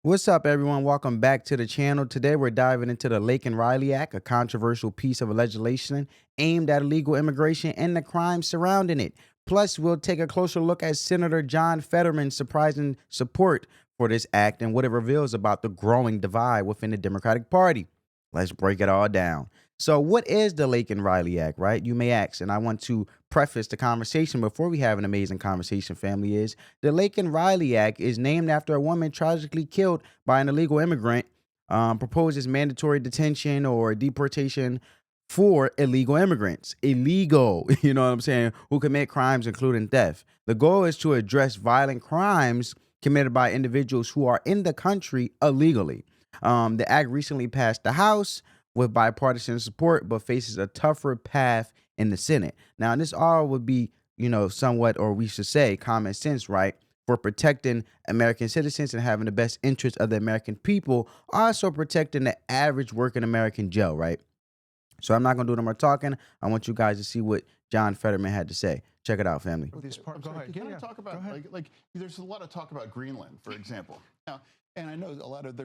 What's up, everyone? Welcome back to the channel. Today, we're diving into the Lake and Riley Act, a controversial piece of legislation aimed at illegal immigration and the crimes surrounding it. Plus, we'll take a closer look at Senator John Fetterman's surprising support for this act and what it reveals about the growing divide within the Democratic Party. Let's break it all down. So, what is the Lake and Riley Act, right? You may ask, and I want to preface the conversation before we have an amazing conversation, family, is the Lake and Riley Act is named after a woman tragically killed by an illegal immigrant, proposes mandatory detention or deportation for illegal immigrants. Illegal, you know what I'm saying, who commit crimes, including theft. The goal is to address violent crimes committed by individuals who are in the country illegally. The act recently passed the House with bipartisan support, but faces a tougher path in the Senate. Now, this all would be, somewhat, or we should say, common sense, right? For protecting American citizens and having the best interest of the American people, also protecting the average working American Joe, right? So I'm not gonna do no more talking. I want you guys to see what John Fetterman had to say. Check it out, family. These part, I'm go sorry, ahead. can Yeah, I talk go about ahead. like there's a lot of talk about Greenland, for example. Now, and I know there's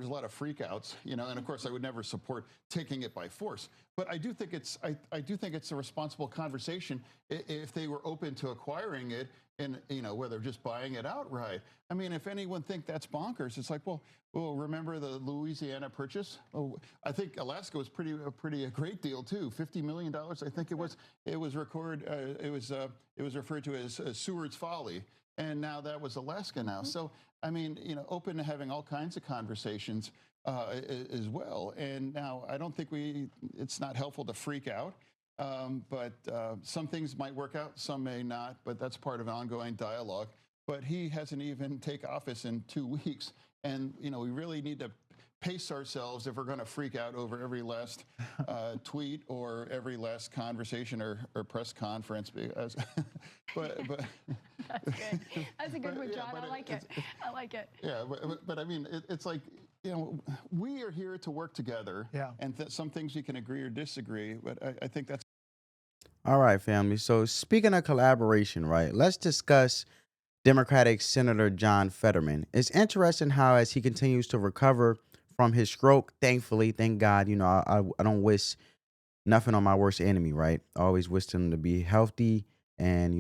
a lot of freakouts, and of course I would never support taking it by force. But I do think I do think it's a responsible conversation if they were open to acquiring it and whether just buying it outright. I mean, if anyone think that's bonkers, it's like, well, remember the Louisiana Purchase? Oh, I think Alaska was a great deal too. $50 million, I think it was. It was it was referred to as Seward's Folly, and now that was Alaska now. So I mean, open to having all kinds of conversations as well. And now I don't think it's not helpful to freak out. But some things might work out, some may not, but that's part of ongoing dialogue. But he hasn't even taken office in 2 weeks. And, we really need to pace ourselves if we're going to freak out over every last tweet or every last conversation or press conference. Because, but That's good. That's a good one, yeah, John. I like it. I like it. yeah, but I mean, it's like, we are here to work together. Yeah. And some things we can agree or disagree. But I think that's. All right, family. So speaking of collaboration, right? Let's discuss Democratic Senator John Fetterman. It's interesting how, as he continues to recover from his stroke, thankfully, thank God, I don't wish nothing on my worst enemy, right? I always wish him to be healthy and,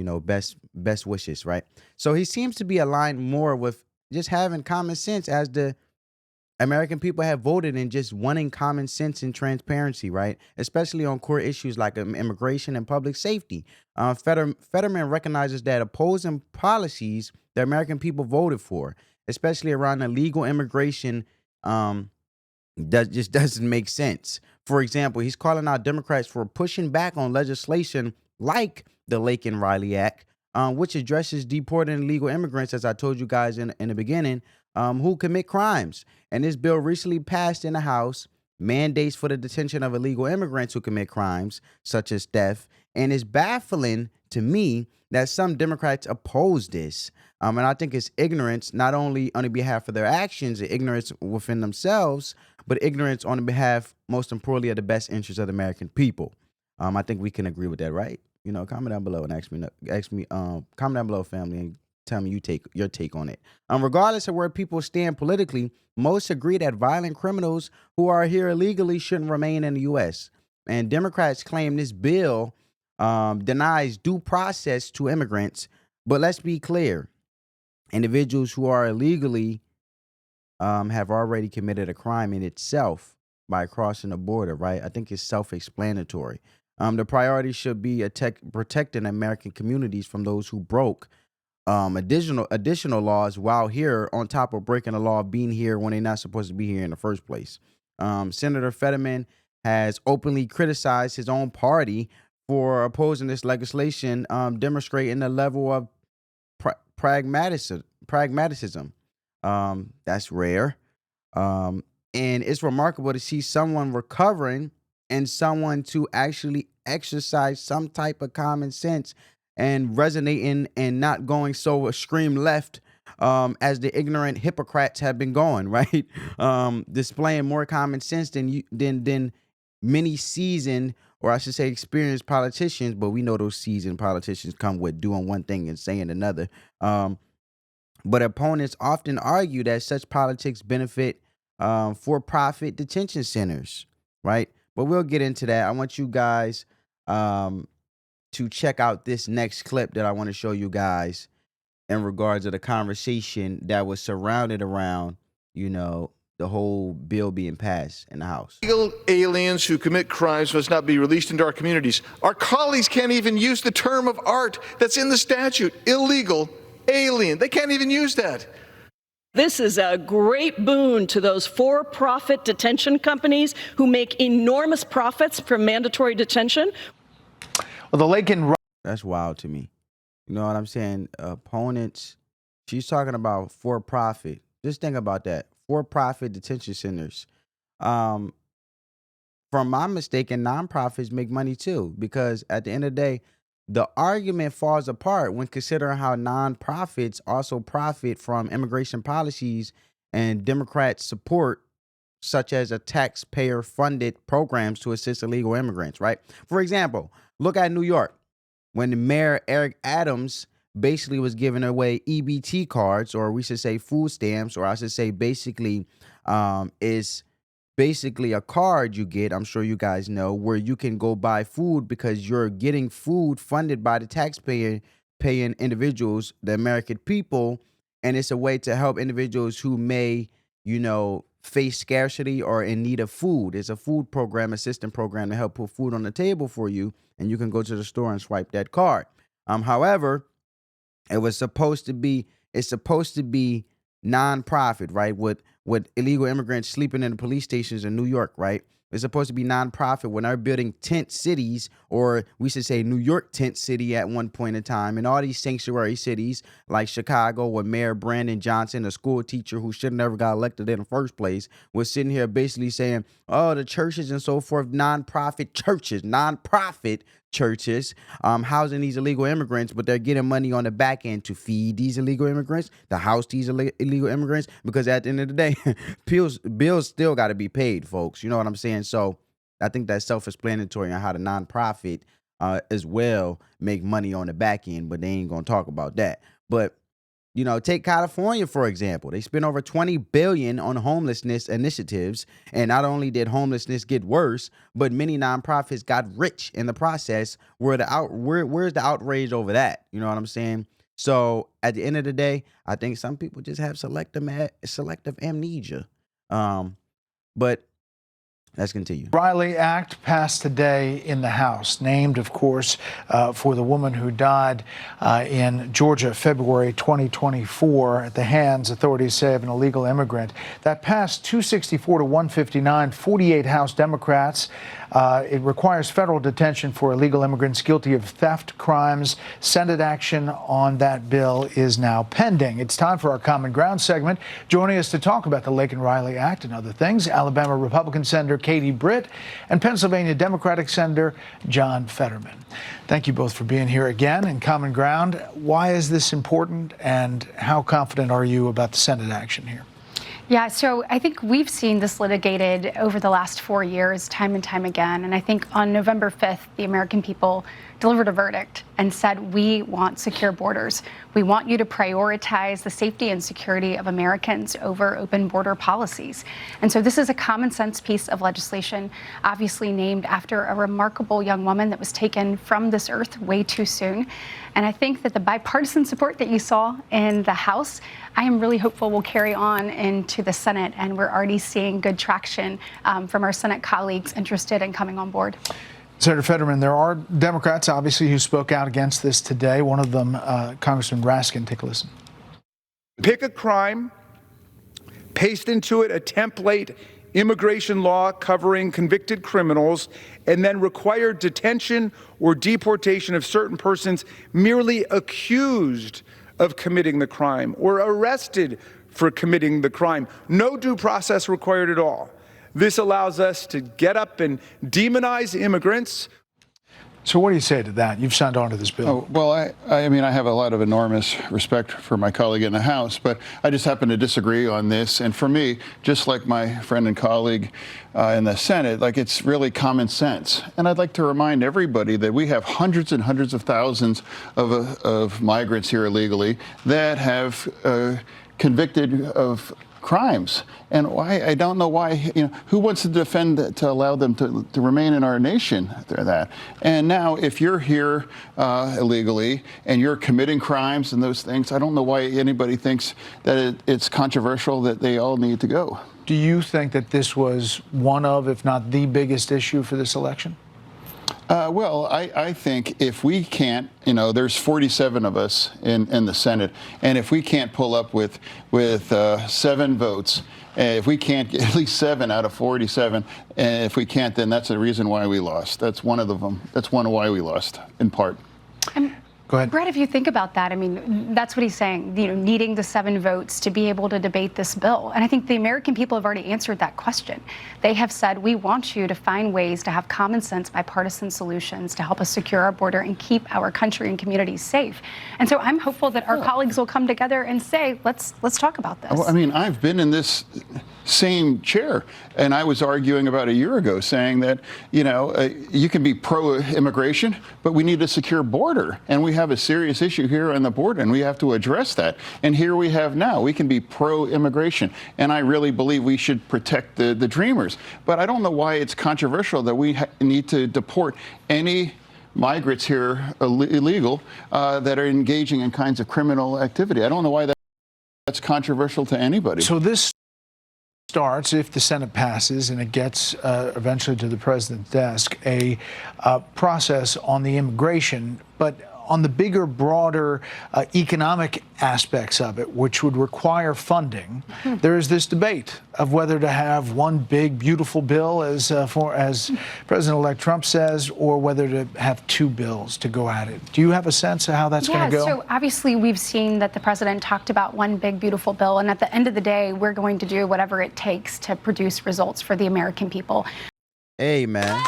best wishes, right? So he seems to be aligned more with just having common sense, as the American people have voted in just wanting common sense and transparency, right? Especially on core issues like immigration and public safety. Fetterman recognizes that opposing policies the American people voted for, especially around illegal immigration, that just doesn't make sense. For example, he's calling out Democrats for pushing back on legislation like the Lake and Riley Act, which addresses deporting illegal immigrants, as I told you guys in the beginning, who commit crimes. And this bill recently passed in the House, mandates for the detention of illegal immigrants who commit crimes, such as theft. And it's baffling to me that some Democrats oppose this. And I think it's ignorance, not only on the behalf of their actions, ignorance within themselves, but ignorance on the behalf, most importantly, of the best interests of the American people. I think we can agree with that, right? Comment down below and comment down below, family, and tell me your take on it. Regardless of where people stand politically, most agree that violent criminals who are here illegally shouldn't remain in the U.S. And Democrats claim this bill denies due process to immigrants. But let's be clear, individuals who are illegally have already committed a crime in itself by crossing the border, right? I think it's self-explanatory. The priority should be protecting American communities from those who broke additional laws while here, on top of breaking the law of being here when they're not supposed to be here in the first place. Senator Fetterman has openly criticized his own party for opposing this legislation, demonstrating a level of pragmatism. That's rare. And it's remarkable to see someone recovering and someone to actually exercise some type of common sense and resonating and not going so extreme left as the ignorant hypocrites have been going, right? Displaying more common sense than many seasoned, or I should say experienced politicians, but we know those seasoned politicians come with doing one thing and saying another. But opponents often argue that such politics benefit for-profit detention centers, right? But we'll get into that. I want you guys to check out this next clip that I want to show you guys in regards to the conversation that was surrounded around, the whole bill being passed in the House. Illegal aliens who commit crimes must not be released into our communities. Our colleagues can't even use the term of art that's in the statute, illegal alien. They can't even use that. This is a great boon to those for-profit detention companies who make enormous profits from mandatory detention. Well, the Lakin. That's wild to me. You know what I'm saying? Opponents, she's talking about for-profit. Just think about that. For-profit detention centers. From my mistaken, nonprofits make money too, because at the end of the day, the argument falls apart when considering how nonprofits also profit from immigration policies and Democrat support, such as a taxpayer-funded programs to assist illegal immigrants, right? For example, look at New York. When the mayor, Eric Adams, basically was giving away EBT cards, or we should say food stamps, or I should say basically is basically a card you get, I'm sure you guys know, where you can go buy food because you're getting food funded by the taxpayer paying individuals, the American people, and it's a way to help individuals who may, face scarcity or in need of food. It's a food program, assistance program to help put food on the table for you, and you can go to the store and swipe that card. However, it's supposed to be nonprofit, right? With illegal immigrants sleeping in the police stations in New York, right? It's supposed to be nonprofit when they're building tent cities, or we should say New York tent city at one point in time, and all these sanctuary cities like Chicago, with Mayor Brandon Johnson, a school teacher who should have never got elected in the first place, was sitting here basically saying, oh, the churches and so forth, nonprofit churches, housing these illegal immigrants, but they're getting money on the back end to feed these illegal immigrants, to house these illegal immigrants, because at the end of the day, bills still got to be paid, folks. You know what I'm saying? So I think that's self-explanatory on how the nonprofit as well make money on the back end, but they ain't going to talk about that. But take California, for example. They spent over $20 billion on homelessness initiatives. And not only did homelessness get worse, but many nonprofits got rich in the process. Where's the outrage over that? You know what I'm saying? So at the end of the day, I think some people just have selective amnesia. But let's continue. Riley Act passed today in the House, named, of course, for the woman who died in Georgia, February 2024, at the hands, authorities say, of an illegal immigrant. That passed 264 to 159, 48 House Democrats. It requires federal detention for illegal immigrants guilty of theft crimes. Senate action on that bill is now pending. It's time for our Common Ground segment. Joining us to talk about the Laken-Riley Act and other things, Alabama Republican Senator Katie Britt and Pennsylvania Democratic Senator John Fetterman. Thank you both for being here again in Common Ground. Why is this important, and how confident are you about the Senate action here? Yeah, so I think we've seen this litigated over the last 4 years, time and time again. And I think on November 5th, the American people delivered a verdict and said, we want secure borders. We want you to prioritize the safety and security of Americans over open border policies. And so this is a common sense piece of legislation, obviously named after a remarkable young woman that was taken from this earth way too soon. And I think that the bipartisan support that you saw in the House, I am really hopeful will carry on into the Senate. And we're already seeing good traction from our Senate colleagues interested in coming on board. Senator Fetterman, there are Democrats, obviously, who spoke out against this today. One of them, Congressman Raskin. Take a listen. Pick a crime, paste into it a template immigration law covering convicted criminals, and then require detention or deportation of certain persons merely accused of committing the crime or arrested for committing the crime. No due process required at all. This allows us to get up and demonize immigrants. So what do you say to that? You've signed on to this bill. Oh, well, I mean, I have a lot of enormous respect for my colleague in the House, but I just happen to disagree on this. And for me, just like my friend and colleague in the Senate, like, it's really common sense. And I'd like to remind everybody that we have hundreds and hundreds of thousands of migrants here illegally that have convicted of crimes. And why, I don't know why, who wants to defend to allow them to remain in our nation? That. And now, if you're here illegally and you're committing crimes and those things, I don't know why anybody thinks that it's controversial that they all need to go. Do you think that this was one of, if not the biggest issue for this election? Well, I think if we can't, there's 47 of us in the Senate, and if we can't pull up with 7 votes, if we can't get at least 7 out of 47, and if we can't, then that's the reason why we lost. That's one of them. That's one of why we lost, in part. Go ahead. Brett, if you think about that, I mean, that's what he's saying, needing the 7 votes to be able to debate this bill. And I think the American people have already answered that question. They have said, we want you to find ways to have common sense, bipartisan solutions to help us secure our border and keep our country and communities safe. And so I'm hopeful that our colleagues will come together and say, let's talk about this. Well, I mean, I've been in this same chair, and I was arguing about a year ago saying that, you can be pro-immigration, but we need a secure border. And we have a serious issue here on the border, and we have to address that. And here we have now, we can be pro-immigration. And I really believe we should protect the dreamers. But I don't know why it's controversial that we need to deport any migrants here illegal that are engaging in kinds of criminal activity. I don't know why that's controversial to anybody. So this starts, if the Senate passes and it gets eventually to the president's desk, a process on the immigration, but on the bigger, broader economic aspects of it, which would require funding, there is this debate of whether to have one big, beautiful bill, as President-elect Trump says, or whether to have 2 bills to go at it. Do you have a sense of how that's going to go? So obviously we've seen that the president talked about one big, beautiful bill, and at the end of the day, we're going to do whatever it takes to produce results for the American people. Hey, man.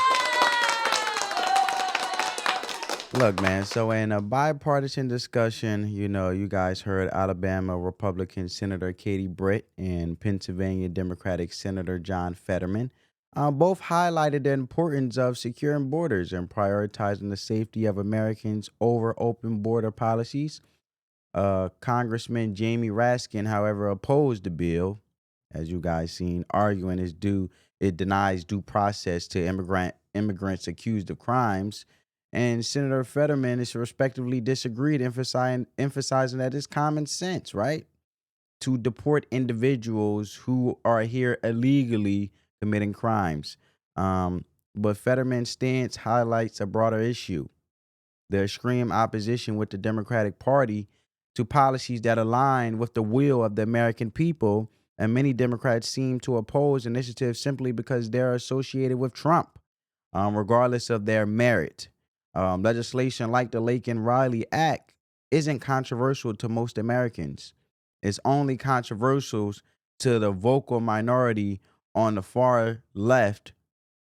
Look, man, so in a bipartisan discussion, you guys heard Alabama Republican Senator Katie Britt and Pennsylvania Democratic Senator John Fetterman both highlighted the importance of securing borders and prioritizing the safety of Americans over open border policies. Congressman Jamie Raskin, however, opposed the bill, as you guys seen, arguing it denies due process to immigrants accused of crimes. And Senator Fetterman is respectively disagreed, emphasizing that it's common sense, right, to deport individuals who are here illegally committing crimes. But Fetterman's stance highlights a broader issue: the extreme opposition with the Democratic Party to policies that align with the will of the American people, and many Democrats seem to oppose initiatives simply because they're associated with Trump, regardless of their merit. Legislation like the Laken-Riley Act isn't controversial to most Americans. It's only controversial to the vocal minority on the far left,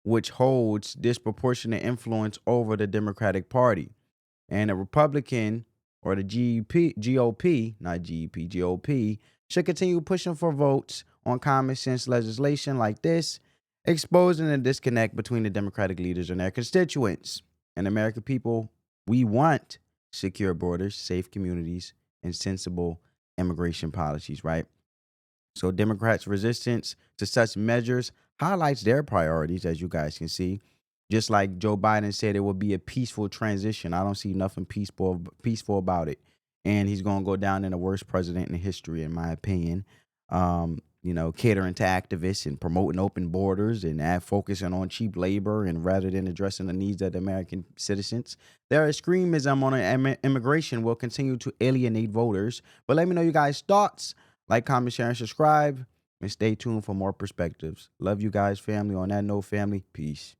which holds disproportionate influence over the Democratic Party. And the Republican, or the GOP, should continue pushing for votes on common sense legislation like this, exposing the disconnect between the Democratic leaders and their constituents. And American people, we want secure borders, safe communities, and sensible immigration policies, right? So Democrats' resistance to such measures highlights their priorities, as you guys can see. Just like Joe Biden said, it will be a peaceful transition. I don't see nothing peaceful about it. And he's going to go down in the worst president in history, in my opinion. Catering to activists and promoting open borders and focusing on cheap labor and rather than addressing the needs of the American citizens. Their extremism on immigration will continue to alienate voters. But let me know you guys' thoughts. Like, comment, share, and subscribe. And stay tuned for more perspectives. Love you guys, family. On that note, family, peace.